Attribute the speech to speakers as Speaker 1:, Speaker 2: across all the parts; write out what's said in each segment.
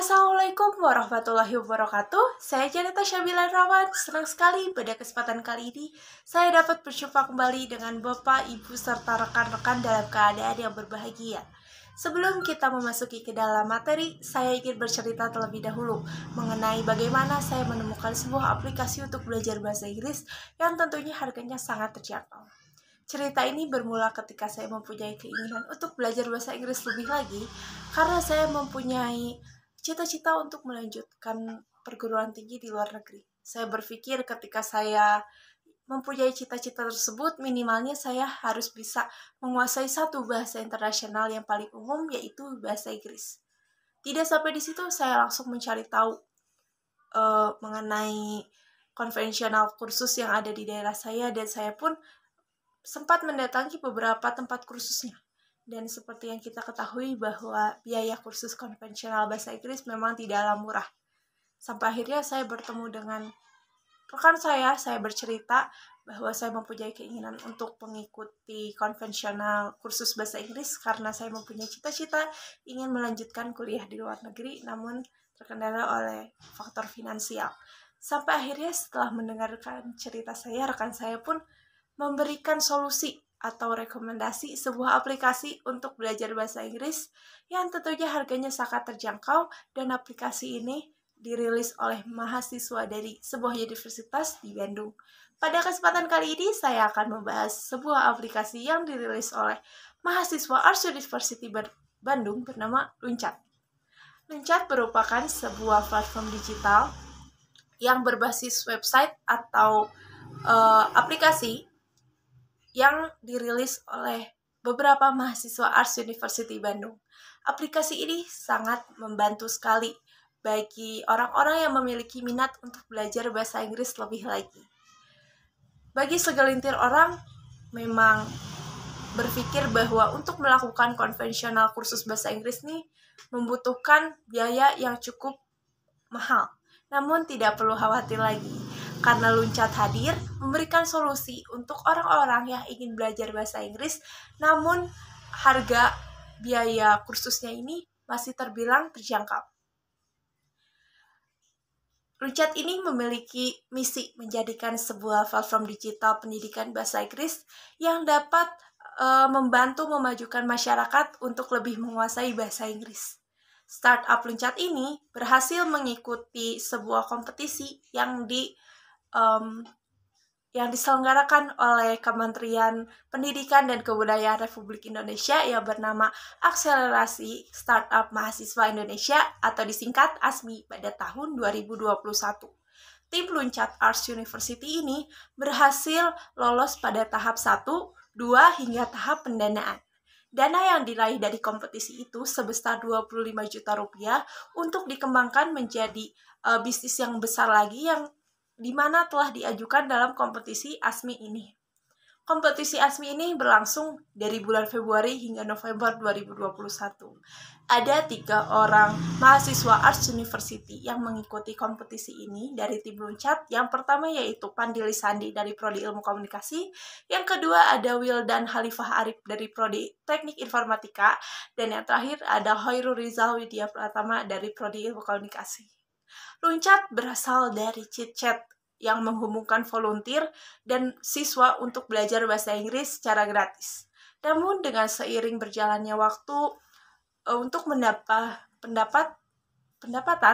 Speaker 1: Assalamualaikum warahmatullahi wabarakatuh. Saya Janeta Syabila Rawan. Senang sekali pada kesempatan kali ini saya dapat berjumpa kembali dengan Bapak, Ibu, serta rekan-rekan dalam keadaan yang berbahagia. Sebelum kita memasuki ke dalam materi, saya ingin bercerita terlebih dahulu mengenai bagaimana saya menemukan sebuah aplikasi untuk belajar bahasa Inggris yang tentunya harganya sangat terjangkau. Cerita ini bermula ketika saya mempunyai keinginan untuk belajar bahasa Inggris lebih lagi karena saya mempunyai cita-cita untuk melanjutkan perguruan tinggi di luar negeri. Saya berpikir ketika saya mempunyai cita-cita tersebut, minimalnya saya harus bisa menguasai satu bahasa internasional yang paling umum, yaitu bahasa Inggris. Tidak sampai di situ, saya langsung mencari tahu mengenai konvensional kursus yang ada di daerah saya, dan saya pun sempat mendatangi beberapa tempat kursusnya. Dan seperti yang kita ketahui bahwa biaya kursus konvensional bahasa Inggris memang tidaklah murah. Sampai akhirnya saya bertemu dengan rekan saya bercerita bahwa saya mempunyai keinginan untuk mengikuti konvensional kursus bahasa Inggris karena saya mempunyai cita-cita ingin melanjutkan kuliah di luar negeri, namun terkendala oleh faktor finansial. Sampai akhirnya setelah mendengarkan cerita saya, rekan saya pun memberikan solusi atau rekomendasi sebuah aplikasi untuk belajar bahasa Inggris yang tentunya harganya sangat terjangkau, dan aplikasi ini dirilis oleh mahasiswa dari sebuah universitas di Bandung. Pada kesempatan kali ini saya akan membahas sebuah aplikasi yang dirilis oleh mahasiswa Arts University Bandung bernama Luncat. Luncat merupakan sebuah platform digital yang berbasis website atau aplikasi yang dirilis oleh beberapa mahasiswa Arts University Bandung. Aplikasi ini sangat membantu sekali bagi orang-orang yang memiliki minat untuk belajar bahasa Inggris lebih lagi. Bagi segelintir orang, memang berpikir bahwa untuk melakukan konvensional kursus bahasa Inggris ini membutuhkan biaya yang cukup mahal. Namun tidak perlu khawatir lagi, karena Luncat hadir memberikan solusi untuk orang-orang yang ingin belajar bahasa Inggris, namun harga biaya kursusnya ini masih terbilang terjangkau. Luncat ini memiliki misi menjadikan sebuah platform digital pendidikan bahasa Inggris yang dapat membantu memajukan masyarakat untuk lebih menguasai bahasa Inggris. Startup Luncat ini berhasil mengikuti sebuah kompetisi yang diselenggarakan oleh Kementerian Pendidikan dan Kebudayaan Republik Indonesia yang bernama Akselerasi Startup Mahasiswa Indonesia atau disingkat ASMI pada tahun 2021. Tim Luncat Arts University ini berhasil lolos pada tahap 1, 2, hingga tahap pendanaan. Dana yang diraih dari kompetisi itu sebesar 25 juta rupiah untuk dikembangkan menjadi bisnis yang besar lagi yang dimana telah diajukan dalam kompetisi ASMI ini. Kompetisi ASMI ini berlangsung dari bulan Februari hingga November 2021. Ada 3 orang mahasiswa Arts University yang mengikuti kompetisi ini dari tim Luncat. Yang pertama yaitu Pandili Sandi dari Prodi Ilmu Komunikasi. Yang kedua ada Wildan Khalifah Arif dari Prodi Teknik Informatika. Dan yang terakhir ada Hoirul Rizal Widya Pratama dari Prodi Ilmu Komunikasi. Luncat berasal dari chit-chat yang menghubungkan volunteer dan siswa untuk belajar bahasa Inggris secara gratis. Namun dengan seiring berjalannya waktu, untuk pendapatan,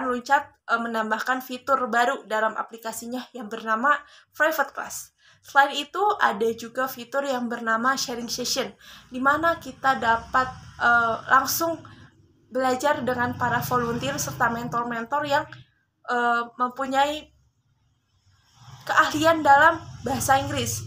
Speaker 1: Luncat menambahkan fitur baru dalam aplikasinya yang bernama Private Class. Selain itu, ada juga fitur yang bernama Sharing Session, di mana kita dapat langsung belajar dengan para volunteer serta mentor-mentor yang mempunyai keahlian dalam bahasa Inggris.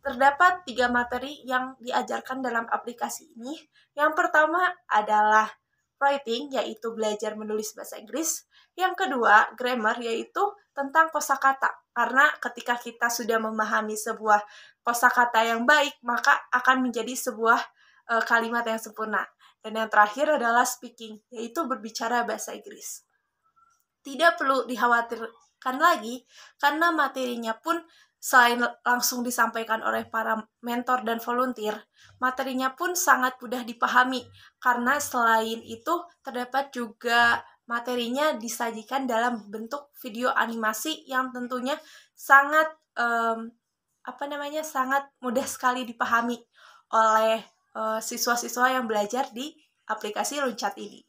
Speaker 1: Terdapat 3 materi yang diajarkan dalam aplikasi ini. Yang pertama adalah writing, yaitu belajar menulis bahasa Inggris. Yang kedua, grammar, yaitu tentang kosakata. Karena ketika kita sudah memahami sebuah kosakata yang baik, maka akan menjadi sebuah kalimat yang sempurna. Dan yang terakhir adalah speaking, yaitu berbicara bahasa Inggris. Tidak perlu dikhawatirkan lagi, karena materinya pun selain langsung disampaikan oleh para mentor dan volunteer, materinya pun sangat mudah dipahami, karena selain itu terdapat juga materinya disajikan dalam bentuk video animasi yang tentunya sangat sangat mudah sekali dipahami oleh siswa-siswa yang belajar di aplikasi Luncat ini.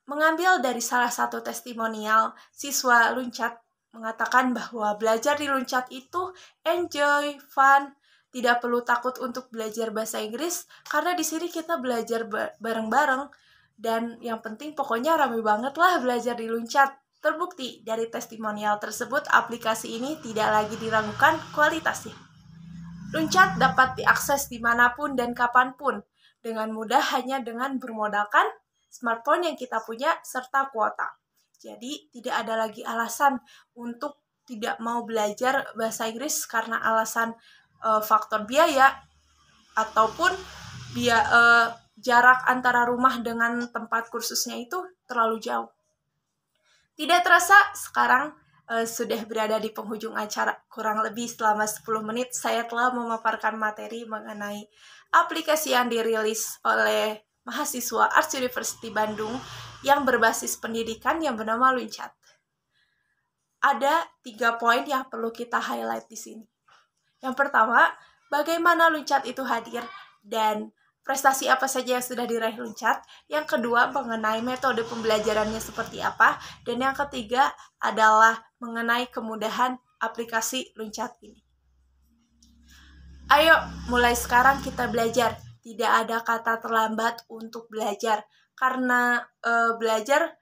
Speaker 1: Mengambil dari salah satu testimonial, siswa Luncat mengatakan bahwa belajar di Luncat itu enjoy, fun, tidak perlu takut untuk belajar bahasa Inggris karena di sini kita belajar bareng-bareng dan yang penting pokoknya rame banget lah belajar di Luncat. Terbukti dari testimonial tersebut aplikasi ini tidak lagi diragukan kualitasnya. Luncat dapat diakses dimanapun dan kapanpun dengan mudah hanya dengan bermodalkan smartphone yang kita punya serta kuota. Jadi tidak ada lagi alasan untuk tidak mau belajar bahasa Inggris karena alasan faktor biaya ataupun jarak antara rumah dengan tempat kursusnya itu terlalu jauh. Tidak terasa sekarang sudah berada di penghujung acara. Kurang lebih selama 10 menit saya telah memaparkan materi mengenai aplikasi yang dirilis oleh mahasiswa Arts University Bandung yang berbasis pendidikan yang bernama Luncat. Ada 3 poin yang perlu kita highlight di sini. Yang pertama, bagaimana Luncat itu hadir dan prestasi apa saja yang sudah diraih Luncat. Yang kedua, mengenai metode pembelajarannya seperti apa. Dan yang ketiga adalah mengenai kemudahan aplikasi Luncat ini. Ayo, mulai sekarang kita belajar. Tidak ada kata terlambat untuk belajar. Karena belajar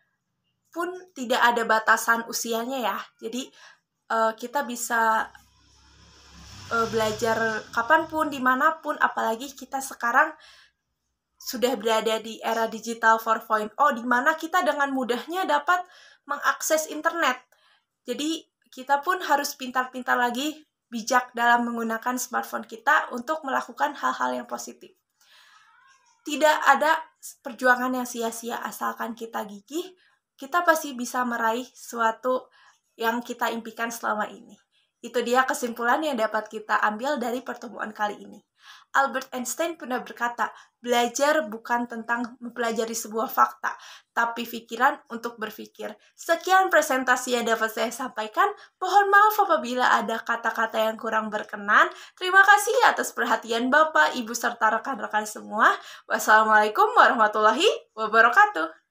Speaker 1: pun tidak ada batasan usianya ya. Jadi kita bisa belajar kapanpun, dimanapun, apalagi kita sekarang sudah berada di era digital 4.0, di mana kita dengan mudahnya dapat mengakses internet. Jadi kita pun harus pintar-pintar lagi, bijak dalam menggunakan smartphone kita untuk melakukan hal-hal yang positif. Tidak ada perjuangan yang sia-sia asalkan kita gigih, kita pasti bisa meraih sesuatu yang kita impikan selama ini. Itu dia kesimpulan yang dapat kita ambil dari pertemuan kali ini. Albert Einstein pernah berkata, belajar bukan tentang mempelajari sebuah fakta, tapi pikiran untuk berpikir. Sekian presentasi yang dapat saya sampaikan. Mohon maaf apabila ada kata-kata yang kurang berkenan. Terima kasih atas perhatian Bapak, Ibu, serta rekan-rekan semua. Wassalamualaikum warahmatullahi wabarakatuh.